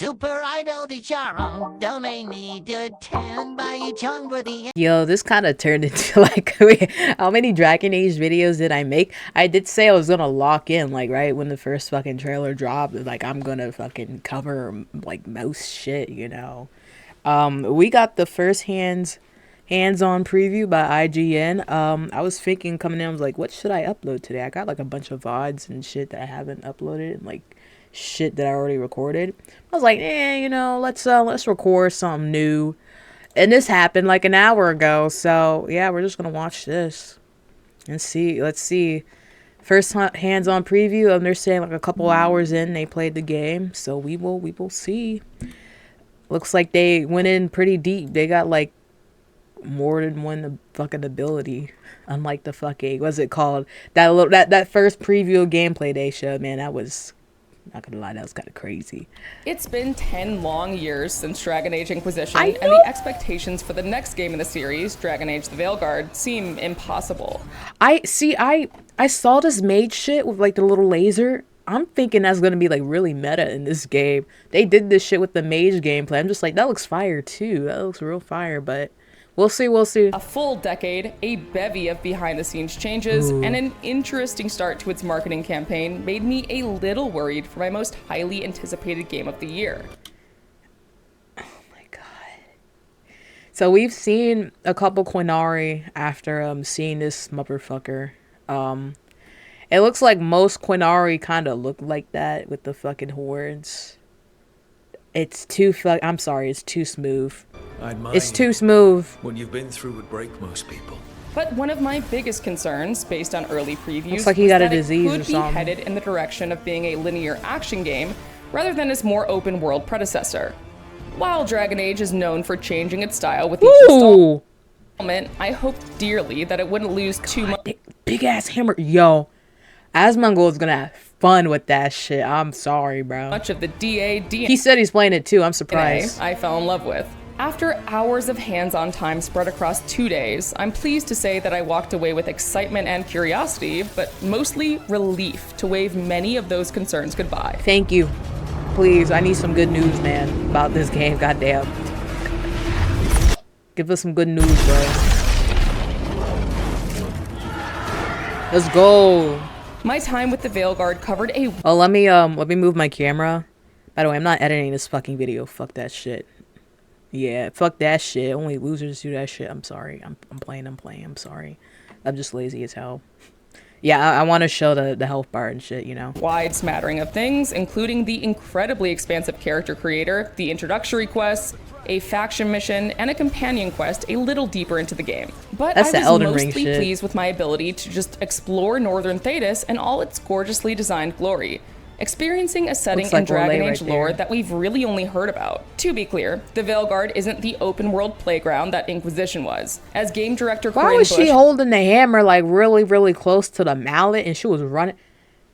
Super Idol de Charo, domain needed 10 by each hungry. Yo, this kind of turned into like, wait, how many Dragon Age videos did I make? I did say I was gonna lock in, like, right when the first fucking trailer dropped, like, I'm gonna fucking cover, like, most shit, you know? We got the first hands-on preview by IGN. I was thinking coming in, I was like, what should I upload today? I got, like, a bunch of VODs and shit that I haven't uploaded, and, like, shit that I already recorded. I was like, you know, let's record something new. And this happened like an hour ago, so yeah, we're just gonna watch this and see. Let's see. First hands-on preview, and they're saying like a couple hours in they played the game, so we will see. Looks like they went in pretty deep. They got like more than one fucking ability, unlike the fucking, what's it called? That first preview of gameplay they showed. Man, that was, not gonna lie, that was kind of crazy. It's been 10 long years since Dragon Age Inquisition, and the expectations for the next game in the series, Dragon Age The Veilguard, seem impossible. I saw this mage shit with like the little laser. I'm thinking that's gonna be like really meta in this game. They did this shit with the mage gameplay. I'm just like, that looks fire too. That looks real fire, but we'll see. A full decade, a bevy of behind-the-scenes changes, and an interesting start to its marketing campaign made me a little worried for my most highly anticipated game of the year. Oh my god. So we've seen a couple Quinari after seeing this motherfucker. It looks like most Quinari kind of look like that with the hordes. It's too I'm sorry, it's too smooth. It's too smooth. What you've been through would break most people. But one of my biggest concerns, based on early previews, looks like he was got a that disease it could or be something. headed in the direction of being a linear action game, rather than its more open-world predecessor. While Dragon Age is known for changing its style with each installment, I hoped dearly that it wouldn't lose too much. Big ass hammer, yo. Asmongold's gonna have fun with that shit. I'm sorry, bro. Much of the DA DNA He said he's playing it too. I'm surprised. I fell in love with. After hours of hands-on time spread across 2 days, I'm pleased to say that I walked away with excitement and curiosity, but mostly relief to wave many of those concerns goodbye. Thank you. Please, I need some good news, man, about this game. Goddamn. Give us some good news, bro. Let's go. My time with the Veilguard covered a... Oh, let me move my camera. By the way, I'm not editing this fucking video. Fuck that shit. Yeah, fuck that shit. Only losers do that shit. I'm sorry. I'm playing. I'm sorry. I'm just lazy as hell. Yeah, I want to show the health bar and shit, you know. Wide smattering of things, including the incredibly expansive character creator, the introductory quests, a faction mission, and a companion quest a little deeper into the game. But That's I the was Elden Ring mostly shit. pleased with my ability to just explore Northern Thedas and all its gorgeously designed glory, experiencing a setting Looks like in Dragon Orlais Age right lore there. that we've really only heard about. To be clear, the Veilguard isn't the open-world playground that Inquisition was. As game director Why Corinne was she Bush holding the hammer like really close to the mallet and she was running?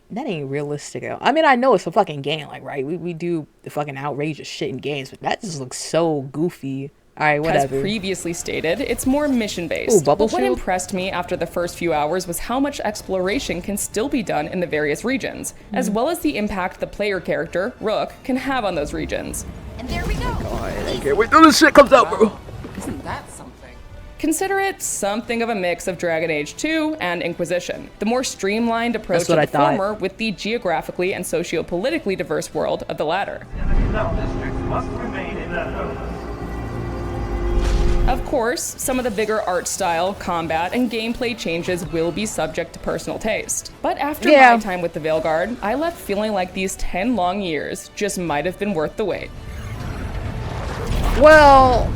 That ain't realistic at all. I mean, I know it's a fucking game, like, right? We do the fucking outrageous shit in games, but that just looks so goofy. Alright, whatever. As previously stated, it's more mission-based. Ooh, bubble But what shield? impressed me after the first few hours was how much exploration can still be done in the various regions, as well as the impact the player character, Rook, can have on those regions. And there we go. I can't wait till this shit comes out, bro. Isn't that something? Consider it something of a mix of Dragon Age 2 and Inquisition. The more streamlined approach That's what of I the thought. former with the geographically and socio-politically diverse world of the latter. Sub-districts must remain in their homes. Of course, some of the bigger art style, combat, and gameplay changes will be subject to personal taste. But after my time with the Veilguard, I left feeling like these 10 long years just might have been worth the wait. Well,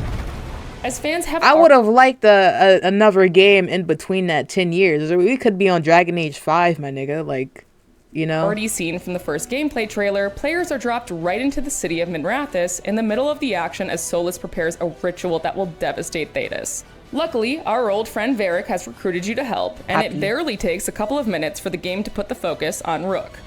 As fans have I would have liked another game in between that 10 years. We could be on Dragon Age 5, my nigga. Like, you know. already seen from the first gameplay trailer, players are dropped right into the city of Minrathous in the middle of the action as Solas prepares a ritual that will devastate Thedas. Luckily, our old friend Varric has recruited you to help, and it barely takes a couple of minutes for the game to put the focus on Rook.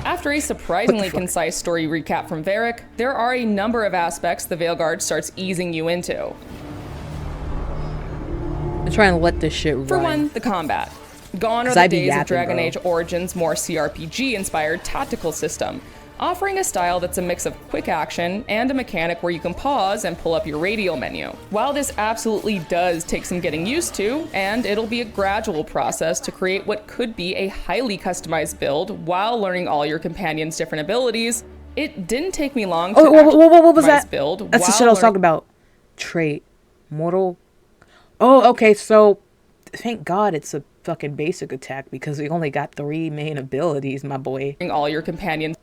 After a surprisingly concise story recap from Varric, there are a number of aspects the Veilguard starts easing you into. I'm trying to let this shit run. For one, the combat. Gone are 'Cause the I be days of yapping, Dragon bro. Age Origins' more CRPG-inspired tactical system, offering a style that's a mix of quick action and a mechanic where you can pause and pull up your radial menu. While this absolutely does take some getting used to, and it'll be a gradual process to create what could be a highly customized build while learning all your companions' different abilities, it didn't take me long to what was that? build. That's the shit I was talking about. Trait. Mortal. Oh, okay, so thank God it's a fucking basic attack because we only got 3 main abilities, my boy. All your companions.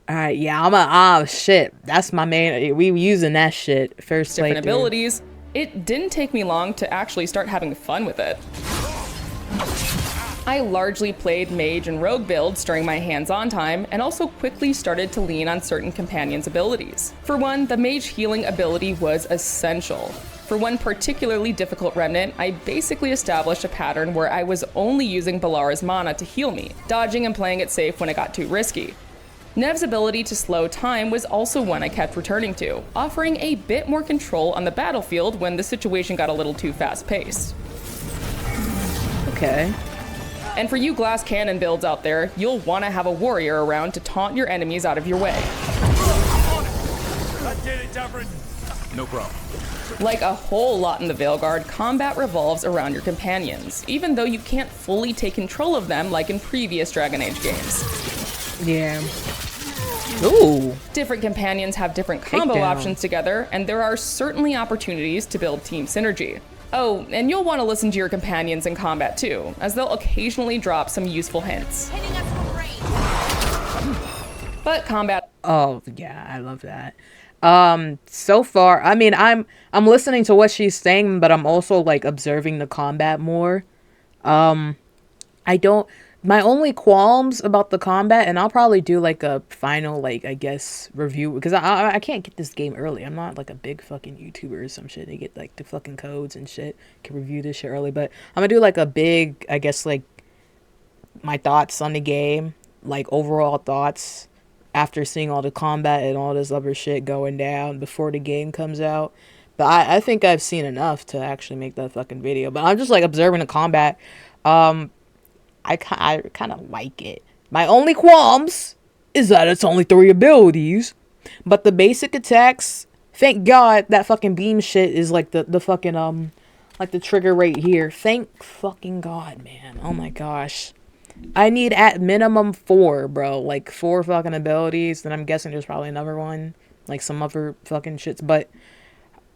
Alright, yeah, oh shit. That's my main. We using that shit. First Different playthrough. abilities. It didn't take me long to actually start having fun with it. I largely played mage and rogue builds during my hands-on time, and also quickly started to lean on certain companions' abilities. For one, the mage healing ability was essential. For one particularly difficult remnant, I basically established a pattern where I was only using Balara's mana to heal me, dodging and playing it safe when it got too risky. Nev's ability to slow time was also one I kept returning to, offering a bit more control on the battlefield when the situation got a little too fast-paced. Okay. And for you glass cannon builds out there, you'll want to have a warrior around to taunt your enemies out of your way. I did it, Dubrin. No problem. Like a whole lot in the Veilguard, combat revolves around your companions, even though you can't fully take control of them like in previous Dragon Age games. Yeah. Ooh. Different companions have different combo Takedown. options together, and there are certainly opportunities to build team synergy. Oh, and you'll want to listen to your companions in combat too, as they'll occasionally drop some useful hints. Hitting us from range. But combat Oh yeah, I love that. So far, I mean, I'm listening to what she's saying, but I'm also like observing the combat more. My only qualms about the combat, and I'll probably do like a final, like, I guess, review, because I can't get this game early. I'm not like a big fucking YouTuber or some shit. They get like the fucking codes and shit. Can review this shit early, but I'm gonna do like a big, I guess, like my thoughts on the game, like overall thoughts after seeing all the combat and all this other shit going down before the game comes out. But I think I've seen enough to actually make that fucking video. But I'm just like observing the combat. I kind of like it. My only qualms is that it's only 3 abilities, but the basic attacks, thank God that fucking beam shit is like the fucking like the trigger right here. Thank fucking God, man. Oh my gosh. I need at minimum 4, bro. Like 4 fucking abilities. Then I'm guessing there's probably another one, like some other fucking shits, but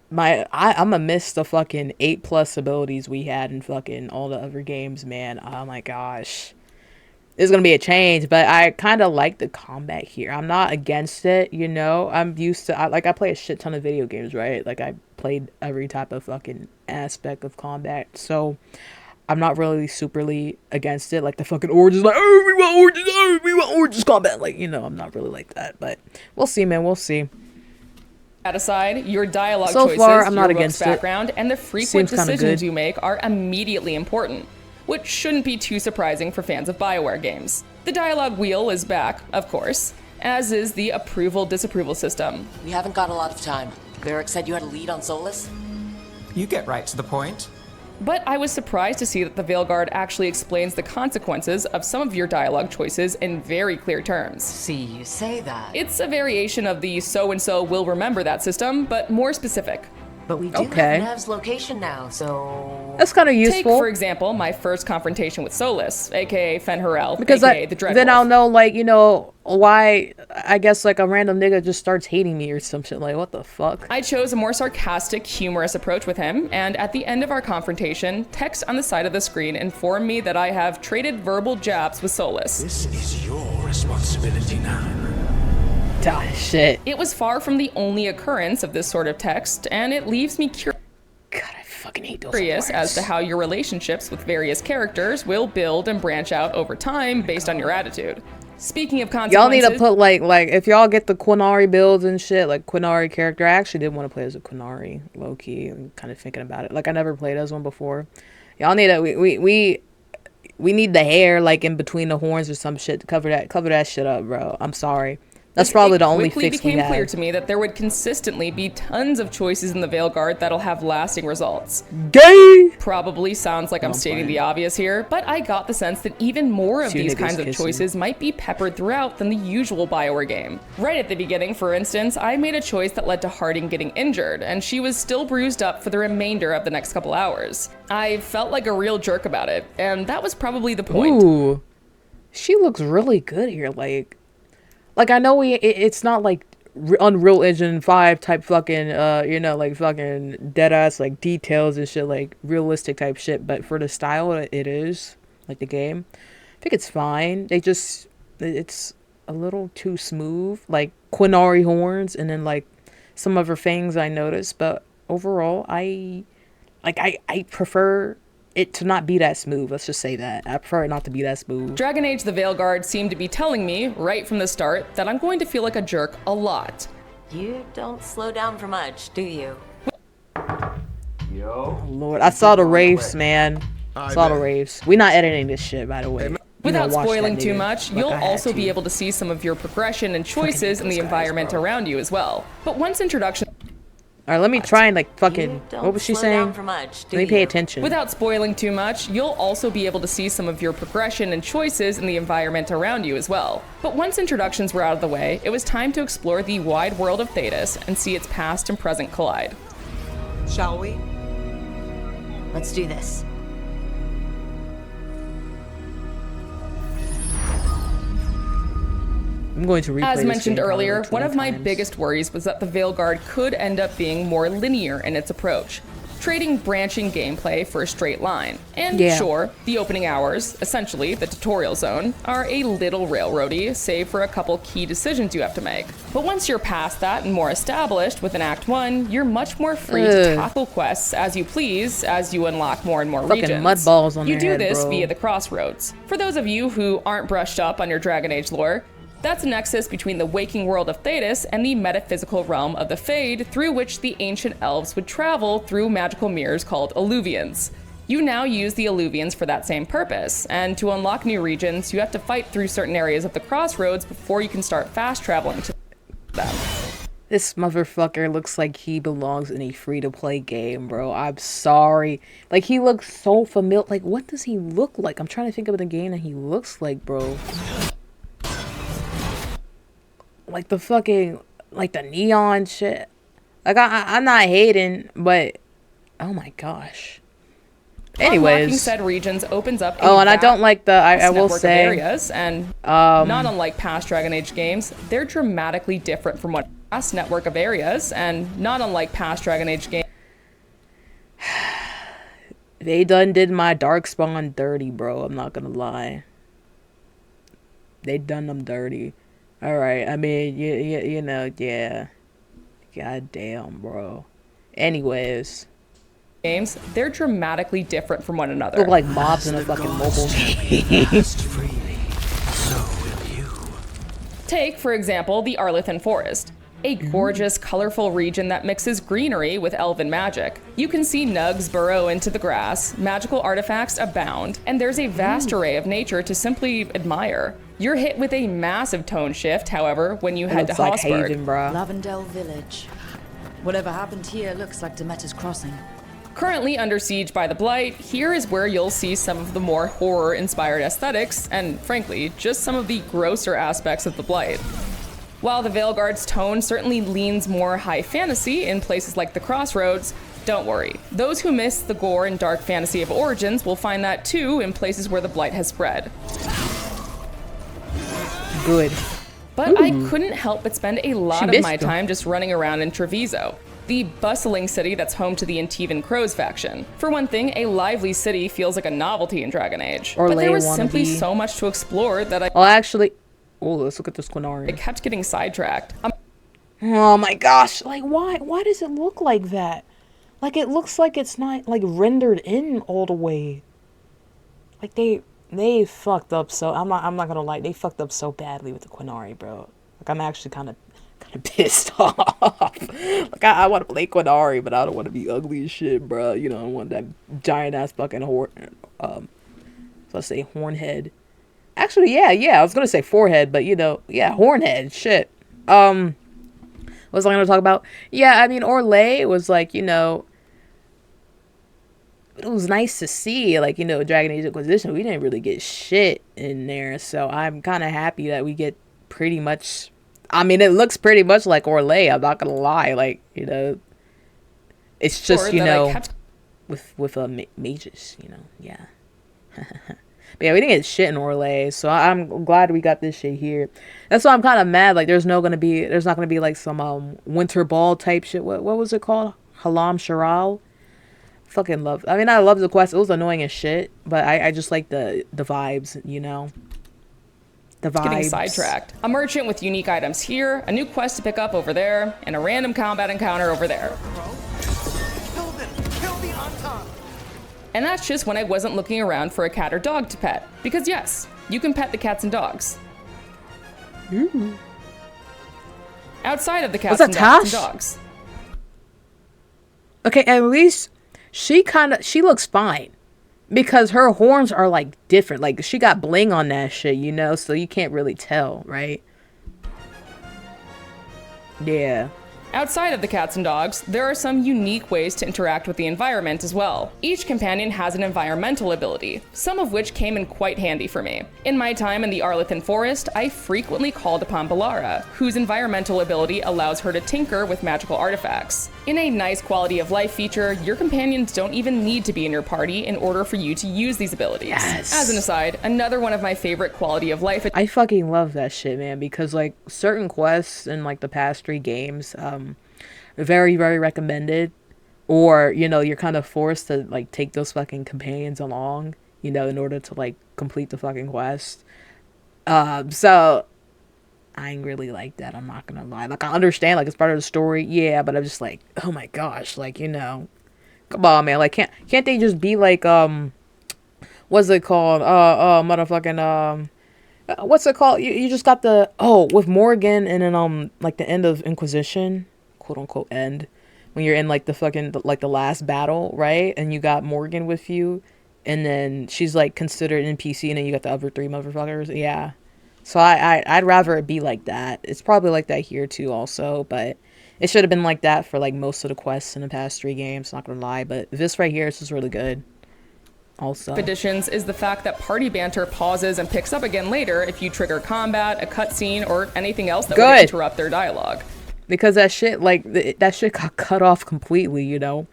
I'm gonna miss the fucking 8+ abilities we had in fucking all the other games, man. Oh my gosh. It's gonna be a change, but I kind of like the combat here. I'm not against it, you know. I'm used to, I play a shit ton of video games, right? Like, I played every type of fucking aspect of combat, so I'm not really superly against it. Like, the fucking Origins, like, oh, we want Origins combat. Like, you know, I'm not really like that, but we'll see, man. We'll see. aside, your dialogue So choices, far, I'm not your against rogue's it. background, and the frequent Seems kinda decisions good. you make are immediately important, which shouldn't be too surprising for fans of Bioware games. The dialogue wheel is back, of course, as is the approval-disapproval system. We haven't got a lot of time. Varric said you had a lead on Solas? You get right to the point. But I was surprised to see that the Veilguard actually explains the consequences of some of your dialogue choices in very clear terms. See, you say that. It's a variation of the so-and-so will remember that system, but more specific. But we do Okay. have Nev's location now, so... That's kind of Take, useful. for example, my first confrontation with Solas, aka Fen'Harel, Because aka the Dreadwolf. then I'll know, like, you know, why, I guess, like, a random nigga just starts hating me or some shit. Like, what the fuck? I chose a more sarcastic, humorous approach with him, and at the end of our confrontation, text on the side of the screen informed me that I have traded verbal jabs with Solas. This is your responsibility now. Ah, shit. It was far from the only occurrence of this sort of text, and it leaves me God, I fucking hate those curious as to how your relationships with various characters will build and branch out over time based on your attitude. Speaking of consequences, Y'all need to put, like, if y'all get the Quinari builds and shit, like, Quinari character, I actually did want to play as a Quinari, low-key. I'm kind of thinking about it. Like, I never played as one before. Y'all need to, we need the hair, like, in between the horns or some shit to cover that shit up, bro. I'm sorry. That's probably the only quickly fix we became had. clear to me that there would consistently be tons of choices in the Veilguard that'll have lasting results. Gay! Probably sounds like I'm stating playing. the obvious here, but I got the sense that even more of Two these niggas kinds of kissing. choices might be peppered throughout than the usual Bioware game. Right at the beginning, for instance, I made a choice that led to Harding getting injured, and she was still bruised up for the remainder of the next couple hours. I felt like a real jerk about it, and that was probably the point. Ooh. She looks really good here, like I know it's not like Unreal Engine 5 type fucking you know, like fucking dead ass like details and shit, like realistic type shit, but for the style it is, like the game, I think it's fine. It's a little too smooth, like Quinari horns, and then like some of her fangs I noticed, but overall I prefer it to not be that smooth. Let's just say that. I prefer it not to be that smooth. Dragon Age The Veilguard seemed to be telling me, right from the start, that I'm going to feel like a jerk a lot. You don't slow down for much, do you? Oh, Lord, I saw the raves, man. Saw the raves. We not editing this shit, by the way. Without watch spoiling that too nigga much, like you'll I had also be to. able to see some of your progression and choices in the environment around you as well. But once introduction... Alright, let me try and like fucking... You don't What was she slow saying? down for much, do Let me pay you? attention. Without spoiling too much, you'll also be able to see some of your progression and choices in the environment around you as well. But once introductions were out of the way, it was time to explore the wide world of Thetis and see its past and present collide. Shall we? Let's do this. I'm going to replay As this mentioned game probably, earlier, like, one of 20 my times. biggest worries was that the Veilguard could end up being more linear in its approach, trading branching gameplay for a straight line. And Yeah. sure, the opening hours, essentially the tutorial zone, are a little railroady, save for a couple key decisions you have to make. But once you're past that and more established within Act 1, you're much more free to tackle quests as you please as you unlock more and more Fucking regions. mud balls on You their do head, this bro. via the crossroads. For those of you who aren't brushed up on your Dragon Age lore, that's a nexus between the waking world of Thetis and the metaphysical realm of the Fade, through which the ancient elves would travel through magical mirrors called alluvians. You now use the alluvians for that same purpose, and to unlock new regions, you have to fight through certain areas of the crossroads before you can start fast traveling to them. This motherfucker looks like he belongs in a free-to-play game, bro. I'm sorry. Like, he looks so familiar. Like, what does he look like? I'm trying to think of the game that he looks like, bro. Like the fucking, like the neon shit. Like I'm not hating, but oh my gosh. Unlocking Anyways, said regions opens up. oh, and I don't like the. I will network of say, areas, and not unlike past Dragon Age games, they're dramatically different from what past network of areas, and not unlike past Dragon Age games. they done did my Darkspawn dirty, bro. I'm not gonna lie. They done them dirty. All right. I mean, you know, yeah. God damn, bro. Anyways, Games, they're dramatically different from one another. look like mobs in a fucking mobile game. Take, for example, the Arlethan Forest, a gorgeous, colorful region that mixes greenery with elven magic. You can see nugs burrow into the grass, magical artifacts abound, and there's a vast array of nature to simply admire. You're hit with a massive tone shift, however, when you head to Looks like Hossberg. Haven, bro. Lavendel Village. Whatever happened here looks like Demeter's Crossing. Currently under siege by the Blight, here is where you'll see some of the more horror-inspired aesthetics, and frankly, just some of the grosser aspects of the Blight. While the Veilguard's tone certainly leans more high fantasy in places like the Crossroads, don't worry. Those who miss the gore and dark fantasy of Origins will find that too in places where the Blight has spread. Good. But I couldn't help but spend a lot of missed my them. time just running around in Treviso, the bustling city that's home to the Antivan Crows faction. For one thing, a lively city feels like a novelty in Dragon Age. Or But there Leia was simply wannabe. so much to explore that I Oh, actually, oh, let's look at this Quinari. kept getting sidetracked. Oh my gosh, like why does it look like that? Like it looks like it's not like rendered in all the way. Like they fucked up so I'm not gonna lie, they fucked up so badly with the Quinari, bro. Like I'm actually kind of pissed off. Like I want to play Quinari, but I don't want to be ugly as shit, bro. You know, I want that giant ass fucking let's say hornhead. Actually, yeah, I was gonna say forehead, but you know, yeah, hornhead, shit. What was I gonna talk about? Yeah, I mean, Orlais was like, you know, it was nice to see, like, you know, Dragon Age Inquisition. We didn't really get shit in there, so I'm kind of happy that we get pretty much. I mean, it looks pretty much like Orlais. I'm not gonna lie, like, you know, it's just, you know, with mages, you know, yeah. But yeah, we didn't get shit in Orlais, so I'm glad we got this shit here. That's why I'm kind of mad. Like, there's not gonna be like some winter ball type shit. What was it called? Halam Sharal. Fucking love. I mean, I love the quest. It was annoying as shit, but I just like the vibes, you know. The vibes. Getting sidetracked. A merchant with unique items here, a new quest to pick up over there, and a random combat encounter over there. And that's just when I wasn't looking around for a cat or dog to pet. Because yes, you can pet the cats and dogs. Ooh. Outside of the cats and dogs. Okay, at least she looks fine. Because her horns are like different. Like, she got bling on that shit, you know? So you can't really tell, right? Yeah. Outside of the cats and dogs, there are some unique ways to interact with the environment as well. Each companion has an environmental ability, some of which came in quite handy for me. In my time in the Arlethan Forest, I frequently called upon Balara, whose environmental ability allows her to tinker with magical artifacts. In a nice quality of life feature, your companions don't even need to be in your party in order for you to use these abilities. Yes. As an aside, another one of my favorite quality of life. I fucking love that shit, man, because like certain quests in like the past 3 games, very, very recommended, or, you know, you're kind of forced to like take those fucking companions along, you know, in order to like complete the fucking quest. So I ain't really like that, I'm not gonna lie. Like, I understand, like, it's part of the story, yeah, but I'm just like, oh my gosh, like, you know, come on, man, like, can't they just be like, what's it called, motherfucking, what's it called, you just got the, with Morrigan, and then, like, the end of Inquisition, quote-unquote end, when you're in, like, the fucking, like, the last battle, right, and you got Morrigan with you, and then she's, like, considered an NPC, and then you got the other 3 motherfuckers, yeah. So I'd rather it be like that. It's probably like that here too also, but it should have been like that for like most of the quests in the past 3 games, not gonna lie, but this right here is just really good. Also. Additions is the fact that party banter pauses and picks up again later if you trigger combat, a cutscene, or anything else that would interrupt their dialogue. Because that shit, like, that shit got cut off completely, you know?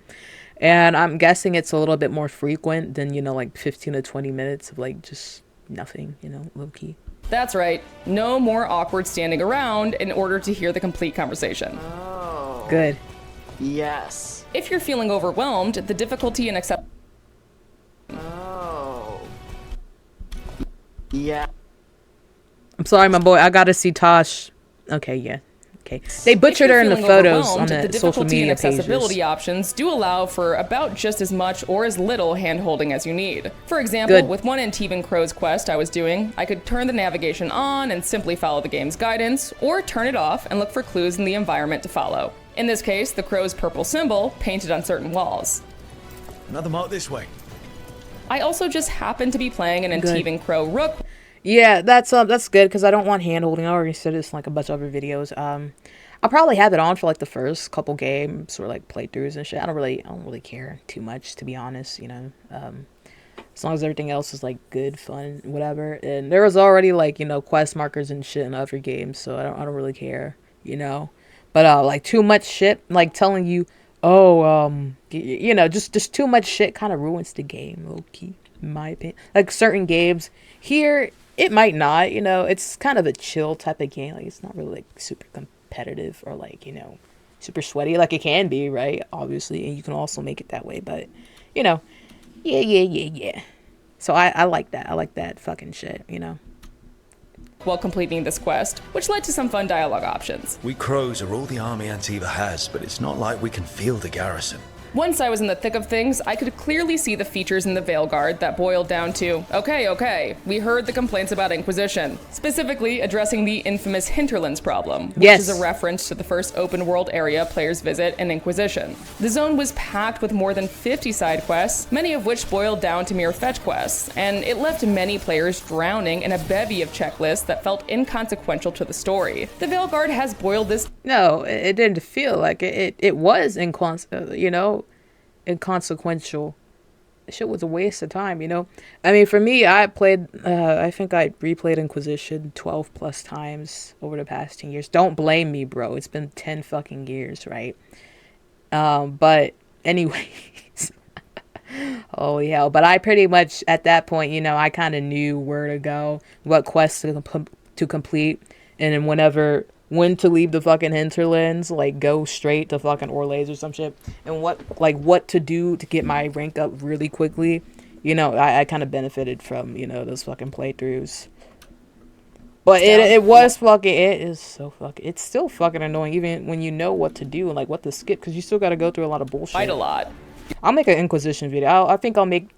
And I'm guessing it's a little bit more frequent than, you know, like 15 to 20 minutes of like just nothing, you know, low key. That's right. No more awkward standing around in order to hear the complete conversation. Oh. Good. Yes. If you're feeling overwhelmed, the difficulty in accept. Oh. Yeah. I'm sorry, my boy. I gotta see Tosh. Okay, yeah. Okay. They butchered her in the photos on the social media and accessibility pages. options do allow for about just as much or as little hand-holding as you need. For example, with one Antivan Crow's quest I was doing, I could turn the navigation on and simply follow the game's guidance, or turn it off and look for clues in the environment to follow. In this case, the crow's purple symbol painted on certain walls. Another mark this way. I also just happened to be playing an Antivan Crow Rook. Yeah, that's good, because I don't want hand-holding. I already said this in like a bunch of other videos. I'll probably have it on for like the first couple games or like playthroughs and shit. I don't really care too much, to be honest, you know. As long as everything else is like good, fun, whatever. And there was already like, you know, quest markers and shit in other games, so I don't really care, you know. But like too much shit, like telling you, you know, just too much shit kind of ruins the game, low key, in my opinion. Like certain games here, it might not, you know, it's kind of a chill type of game. Like, it's not really like super competitive or like, you know, super sweaty like it can be, right? Obviously, and you can also make it that way, but you know, yeah. So I like that. I like that fucking shit, you know. While completing this quest, which led to some fun dialogue options. We crows are all the army Antiva has, but it's not like we can field a garrison. Once I was in the thick of things, I could clearly see the features in the Veilguard that boiled down to, okay, we heard the complaints about Inquisition, specifically addressing the infamous Hinterlands problem, which is a reference to the first open world area players visit in Inquisition. The zone was packed with more than 50 side quests, many of which boiled down to mere fetch quests, and it left many players drowning in a bevy of checklists that felt inconsequential to the story. The Veilguard has boiled this— No, it didn't feel like it. It was inconsequential. Shit was a waste of time, you know? I mean, for me, I think I replayed Inquisition 12 plus times over the past 10 years. Don't blame me, bro. It's been 10 fucking years, right? But anyways, holy hell. But I pretty much, at that point, you know, I kind of knew where to go, what quests to complete, and then when to leave the fucking hinterlands, like go straight to fucking Orlays or some shit, and what to do to get my rank up really quickly. You know, I kind of benefited from, you know, those fucking playthroughs. But it's still fucking annoying, even when you know what to do and like what to skip, because you still got to go through a lot of bullshit. Quite a lot. I'll make an Inquisition video. I think I'll make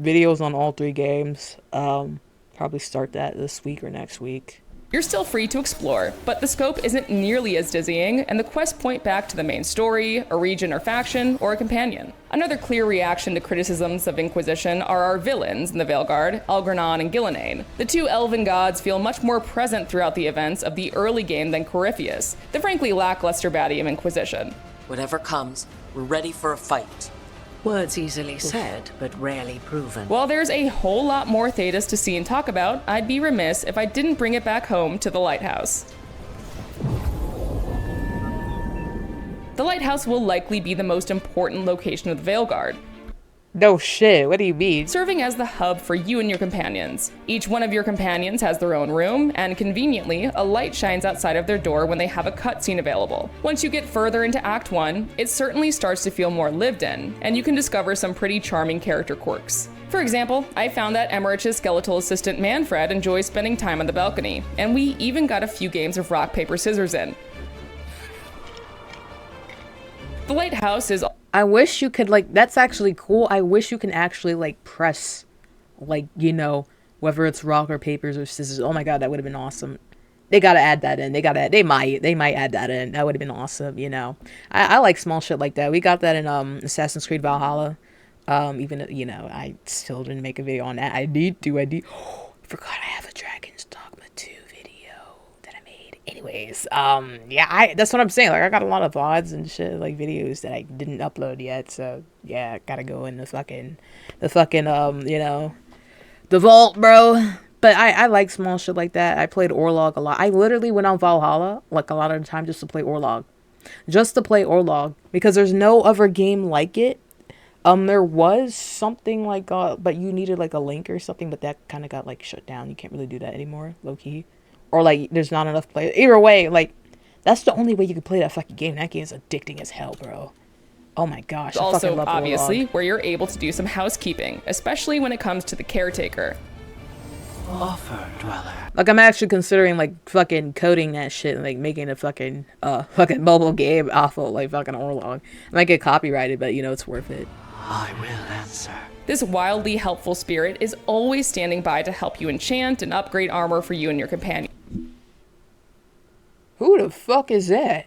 videos on all 3 games. Probably start that this week or next week. You're still free to explore, but the scope isn't nearly as dizzying, and the quests point back to the main story, a region or faction, or a companion. Another clear reaction to criticisms of Inquisition are our villains in the Veilguard, Algernon and Gillenane. The 2 elven gods feel much more present throughout the events of the early game than Corypheus, the frankly lackluster baddie of Inquisition. Whatever comes, we're ready for a fight. Words easily said, but rarely proven. While there's a whole lot more Thedas to see and talk about, I'd be remiss if I didn't bring it back home to the Lighthouse. The Lighthouse will likely be the most important location of the Veilguard. No shit, what do you mean? Serving as the hub for you and your companions. Each one of your companions has their own room, and conveniently, a light shines outside of their door when they have a cutscene available. Once you get further into Act 1, it certainly starts to feel more lived in, and you can discover some pretty charming character quirks. For example, I found that Emmerich's skeletal assistant Manfred enjoys spending time on the balcony, and we even got a few games of rock, paper, scissors in. The Lighthouse is— I wish you could, like, that's actually cool. I wish you can actually, like, press, like, you know, whether it's rock or papers or scissors. Oh my god, that would have been awesome. They gotta add that in. They might add that in. That would have been awesome, you know. I like small shit like that. We got that in Assassin's Creed Valhalla. Even, you know, I still didn't make a video on that. I need to. Forgot I have a Dragon's Dogma 2 video that I made. Anyways, yeah, that's what I'm saying. Like, I got a lot of VODs and shit, like videos that I didn't upload yet. So yeah, I gotta go in the fucking, you know, the vault, bro. But I like small shit like that. I played Orlog a lot. I literally went on Valhalla like a lot of the time just to play Orlog. Because there's no other game like it. There was something like, but you needed like a link or something, but that kind of got like shut down. You can't really do that anymore, low key. Or like, there's not enough players. Either way, like, that's the only way you can play that fucking game. That game is addicting as hell, bro. Oh my gosh. Also, obviously, where you're able to do some housekeeping, especially when it comes to the caretaker. Offer dweller. Like, I'm actually considering like fucking coding that shit and like making a fucking mobile game off of like fucking Orlog. I might get copyrighted, but you know, it's worth it. I will answer. This wildly helpful spirit is always standing by to help you enchant and upgrade armor for you and your companion. Who the fuck is that?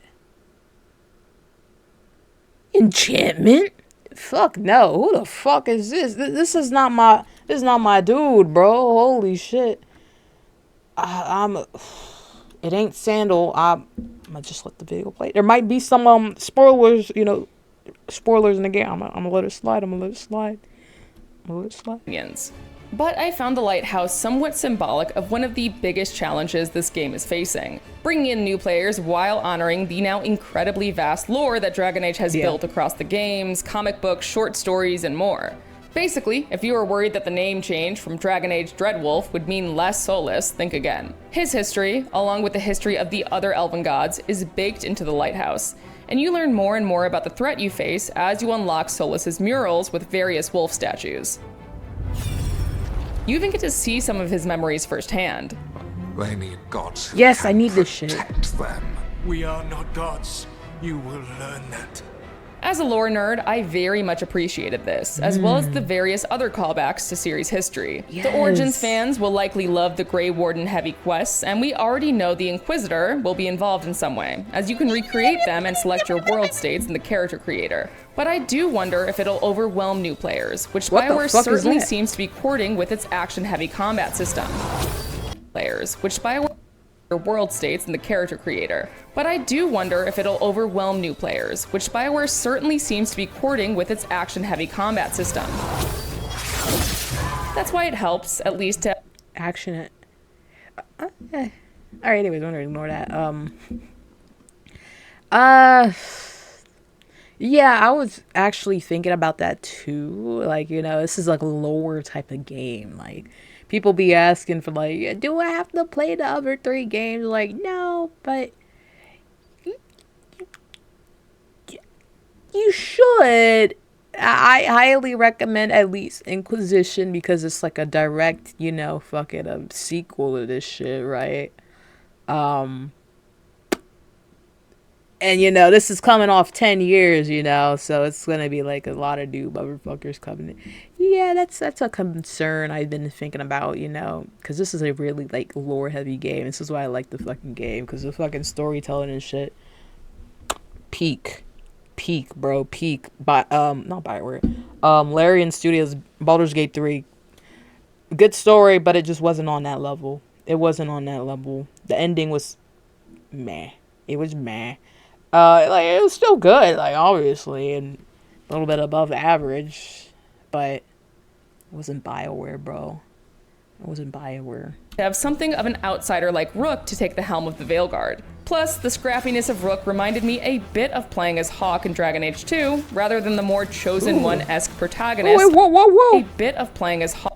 Enchantment? Fuck no. Who the fuck is this? This is not my dude, bro. Holy shit. It ain't Sandal. I'm gonna just let the video play. There might be some spoilers, you know, spoilers in the game. I'm gonna let it slide. But I found the Lighthouse somewhat symbolic of one of the biggest challenges this game is facing. Bringing in new players while honoring the now incredibly vast lore that Dragon Age has built across the games, comic books, short stories, and more. Basically, if you were worried that the name change from Dragon Age Dreadwolf would mean less Solas, think again. His history, along with the history of the other elven gods, is baked into the Lighthouse, and you learn more and more about the threat you face as you unlock Solas's murals with various wolf statues. You even get to see some of his memories firsthand. They need gods who yes, I need this shit. Them. We are not gods. You will learn that. As a lore nerd, I very much appreciated this, as well as the various other callbacks to series history. The Origins fans will likely love the Grey Warden heavy quests, and we already know the Inquisitor will be involved in some way, as you can recreate them and select your world states in the character creator. But I do wonder if it'll overwhelm new players, which Bioware certainly seems to be courting with its action-heavy combat system. Which Bioware world states in the character creator. But I do wonder if it'll overwhelm new players, which Bioware certainly seems to be courting with its action-heavy combat system. That's why it helps, at least to action. Alright, anyways, I'm gonna ignore that. Yeah, I was actually thinking about that too. Like, you know, this is like a lore type of game. Like, people be asking for like, do I have to play the other 3 games? Like, no, but you should. I highly recommend at least Inquisition because it's like a direct, you know, fucking sequel to this shit, right? And, you know, this is coming off 10 years, you know, so it's going to be, like, a lot of new motherfuckers coming in. Yeah, that's a concern I've been thinking about, you know, because this is a really, like, lore-heavy game. This is why I like the fucking game, because the fucking storytelling and shit. Peak, bro, peak. Not Bioware. Larian Studios, Baldur's Gate 3. Good story, but it just wasn't on that level. It wasn't on that level. The ending was meh. It was meh. Like, it was still good, like, obviously, and a little bit above average, but it wasn't Bioware, bro. It wasn't Bioware. To have something of an outsider like Rook to take the helm of the Veilguard. Plus, the scrappiness of Rook reminded me a bit of playing as Hawke in Dragon Age 2, rather than the more Chosen One-esque protagonist. Oh, wait, whoa. A bit of playing as Hawke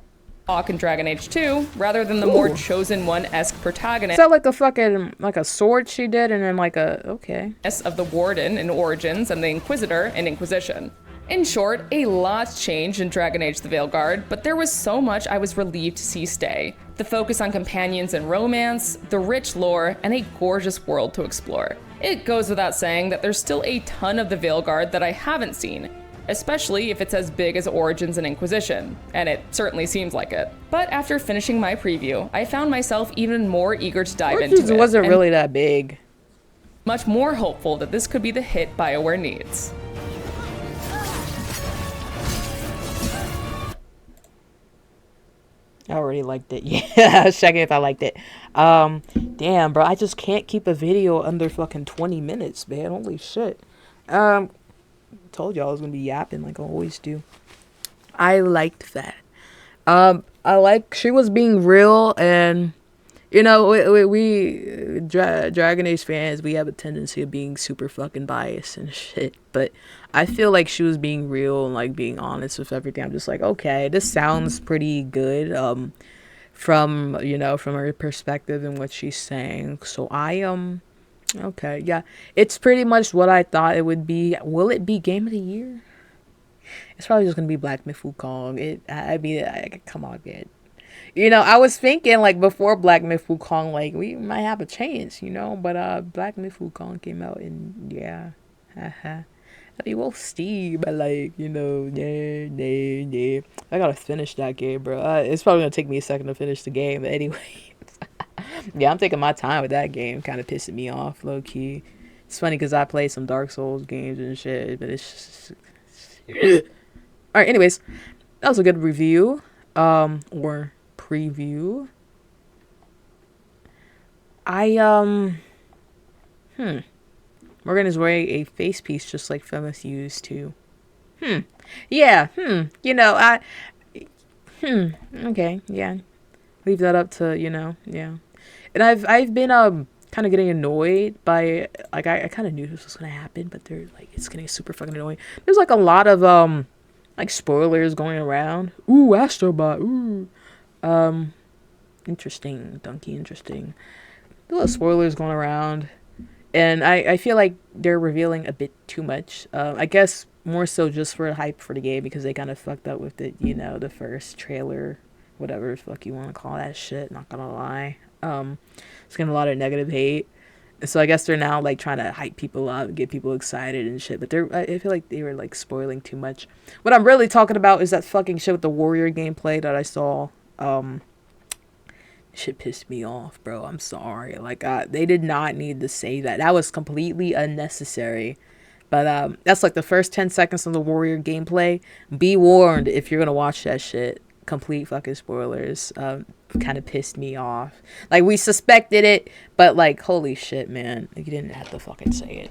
in Dragon Age 2, rather than the more Chosen One-esque protagonist. Is that like a fucking, like a sword she did, and then like a, okay. Of the Warden in Origins and the Inquisitor in Inquisition. In short, a lot changed in Dragon Age The Veilguard, but there was so much I was relieved to see stay. The focus on companions and romance, the rich lore, and a gorgeous world to explore. It goes without saying that there's still a ton of The Veilguard that I haven't seen, especially if it's as big as Origins and Inquisition, and it certainly seems like it. But after finishing my preview, I found myself even more eager to dive into it. It wasn't really that big. Much more hopeful that this could be the hit Bioware needs. I already liked it. Yeah, I was checking if I liked it. Damn, bro, I just can't keep a video under fucking 20 minutes, man. Holy shit. Told y'all I was gonna be yapping like I always do. I liked that. I like she was being real, and you know, we Dragon Age fans, we have a tendency of being super fucking biased and shit, but I feel like she was being real and like being honest with everything. I'm just like, okay, this sounds pretty good from, you know, from her perspective and what she's saying. So okay, yeah, it's pretty much what I thought it would be. Will it be Game of the Year? It's probably just gonna be Black Myth Wukong. I mean, come on, man. You know, I was thinking like before Black Myth Wukong, like we might have a chance, you know. But Black Myth Wukong came out, and yeah, I mean, we'll see. But like, you know, yeah. I gotta finish that game, bro. It's probably gonna take me a second to finish the game, but anyway. Yeah, I'm taking my time with that game. Kind of pissing me off, low key. It's funny because I played some Dark Souls games and shit, but it's just... Alright, anyways. That was a good review. Or preview. Morrigan is wearing a face piece just like Femis used to. Yeah, you know, okay, yeah. Leave that up to, you know, yeah. And I've been kind of getting annoyed by, like, I kind of knew this was gonna happen, but they're like, it's getting super fucking annoying. There's like a lot of like spoilers going around. Ooh, Astrobot. Ooh. Interesting, Donkey, interesting. A lot of spoilers going around, and I feel like they're revealing a bit too much. I guess more so just for hype for the game, because they kind of fucked up with it, you know, the first trailer, whatever the fuck you want to call that shit, not gonna lie. It's getting a lot of negative hate, So I guess they're now like trying to hype people up, get people excited and shit. But I feel like they were like spoiling too much. What I'm really talking about is that fucking shit with the warrior gameplay that I saw. Shit pissed me off, bro. I'm sorry. Like, they did not need to say that. That was completely unnecessary. But that's like the first 10 seconds of the warrior gameplay. Be warned if you're gonna watch that shit. Complete fucking spoilers. Kind of pissed me off. Like, we suspected it, but like, holy shit, man. Like, you didn't have to fucking say it.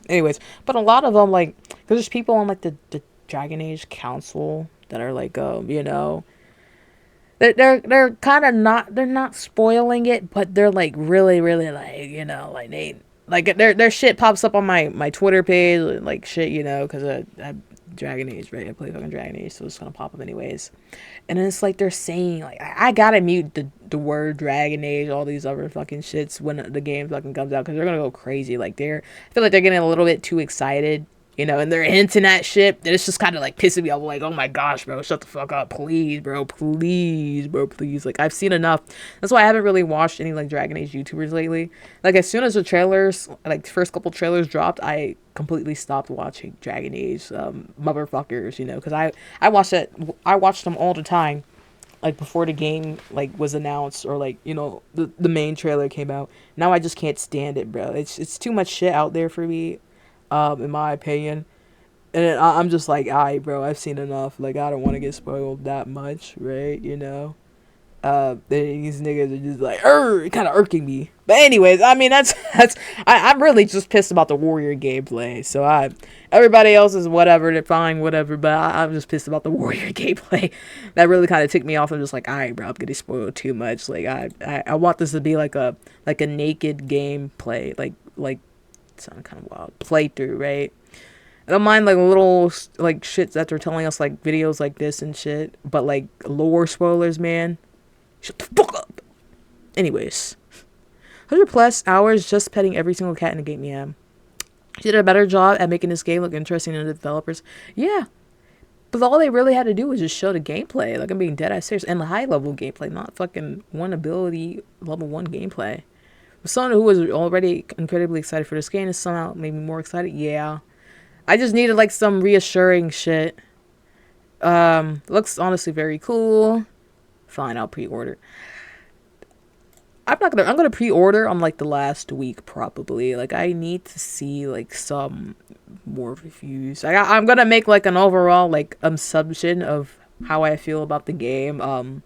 Anyways, but a lot of them, like, cause there's people on like the Dragon Age Council that are like, you know, they're kind of not, they're not spoiling it, but they're like really like, you know, like they like their shit pops up on my Twitter page, like shit, you know, because I Dragon Age, right? I play fucking Dragon Age, so it's gonna pop up anyways. And then it's like they're saying, like, I gotta mute the word Dragon Age, all these other fucking shits when the game fucking comes out, because they're gonna go crazy. Like, I feel like they're getting a little bit too excited, you know, and they're hinting at shit. And it's just kind of like pissing me off. Like, oh my gosh, bro, shut the fuck up, please, bro, please, bro, please. Like, I've seen enough. That's why I haven't really watched any like Dragon Age YouTubers lately. Like, as soon as the trailers, like the first couple trailers dropped, I completely stopped watching Dragon Age motherfuckers, you know, because I watched them all the time, like before the game like was announced, or like, you know, the main trailer came out. Now I just can't stand it, bro. It's too much shit out there for me, in my opinion. And then I'm just like, alright, bro, I've seen enough. Like, I don't want to get spoiled that much, right? You know? These niggas are just like, kind of irking me. But anyways, I mean, I'm really just pissed about the warrior gameplay. So everybody else is whatever, they're fine, whatever. But I'm just pissed about the warrior gameplay. That really kind of ticked me off. I'm just like, alright, bro, I'm getting spoiled too much. Like, I want this to be like a naked gameplay, like sound kind of wild playthrough, right? I don't mind like little like shits that they're telling us, like videos like this and shit, but like lore spoilers, man, shut the fuck up. Anyways, 100+ hours just petting every single cat in the game. Yeah, she did a better job at making this game look interesting to the developers. Yeah, but all they really had to do was just show the gameplay. Like, I'm being dead ass serious, and the high level gameplay, not fucking one ability level 1 gameplay. Someone who was already incredibly excited for this game is somehow made me more excited. Yeah, I just needed like some reassuring shit. Looks honestly very cool. Fine, I'll pre-order. I'm gonna pre-order on like the last week probably. Like, I need to see like some more reviews. I'm gonna make like an overall like assumption of how I feel about the game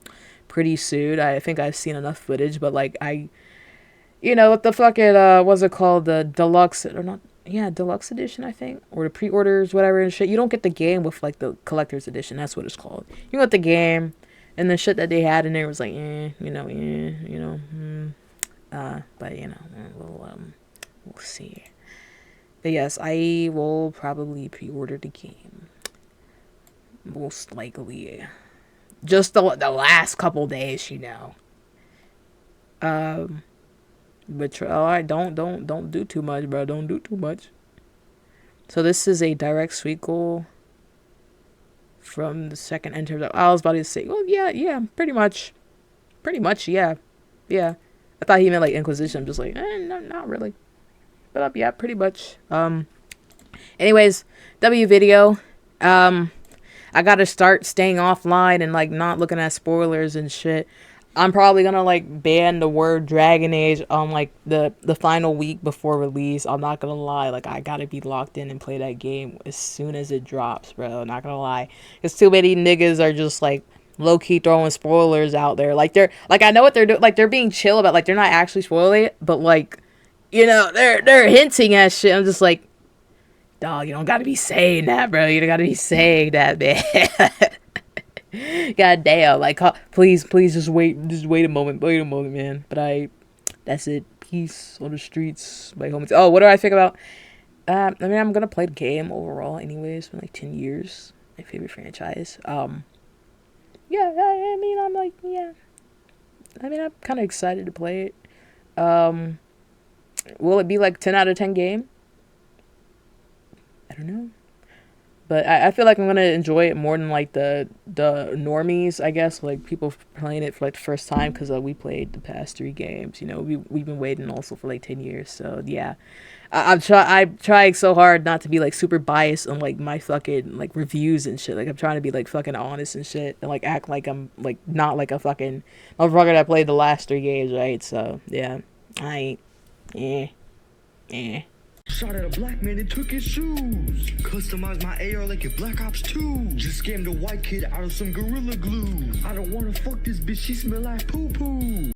pretty soon. I think I've seen enough footage, but like you know, what the fucking, what's it called? The deluxe, or not, yeah, deluxe edition, I think. Or the pre-orders, whatever and shit. You don't get the game with, like, the collector's edition. That's what it's called. You get the game, and the shit that they had in there was like, you know, but, you know, we'll see. But yes, I will probably pre-order the game. Most likely. Just the last couple days, you know. But alright, don't do too much, bro. Don't do too much. So this is a direct sequel from the second enter. I was about to say, well, yeah, pretty much, yeah. I thought he meant like Inquisition. I'm just like, no, not really. But yeah, pretty much. Anyways, video. I gotta start staying offline and like not looking at spoilers and shit. I'm probably gonna like ban the word Dragon Age on like the final week before release. I'm not gonna lie, like I gotta be locked in and play that game as soon as it drops, bro. Not gonna lie, because too many niggas are just like low key throwing spoilers out there. Like I know what they're doing. Like, they're being chill about, like, they're not actually spoiling it, but like, you know, they're hinting at shit. I'm just like, dog, you don't gotta be saying that, bro. You don't gotta be saying that, man. God damn, like, please just wait a moment, man. But that's it. Peace on the streets, my homies. Oh, what do I think about? I mean, I'm gonna play the game overall, anyways. For like 10 years, my favorite franchise. Yeah, I mean, I'm like, yeah. I mean, I'm kind of excited to play it. Will it be like 10 out of 10 game? I don't know. But I feel like I'm gonna enjoy it more than like the normies, I guess, like people playing it for like the first time, because we played the past 3 games. You know, we've been waiting also for like 10 years. So yeah, I'm trying so hard not to be like super biased on like my fucking like reviews and shit. Like I'm trying to be like fucking honest and shit, and like act like I'm like not like a fucking motherfucker that played the last 3 games, right? So yeah, I ain't. Shot at a black man and took his shoes. Customized my AR like a Black Ops 2. Just scammed a white kid out of some Gorilla Glue. I don't wanna fuck this bitch, she smell like poo-poo.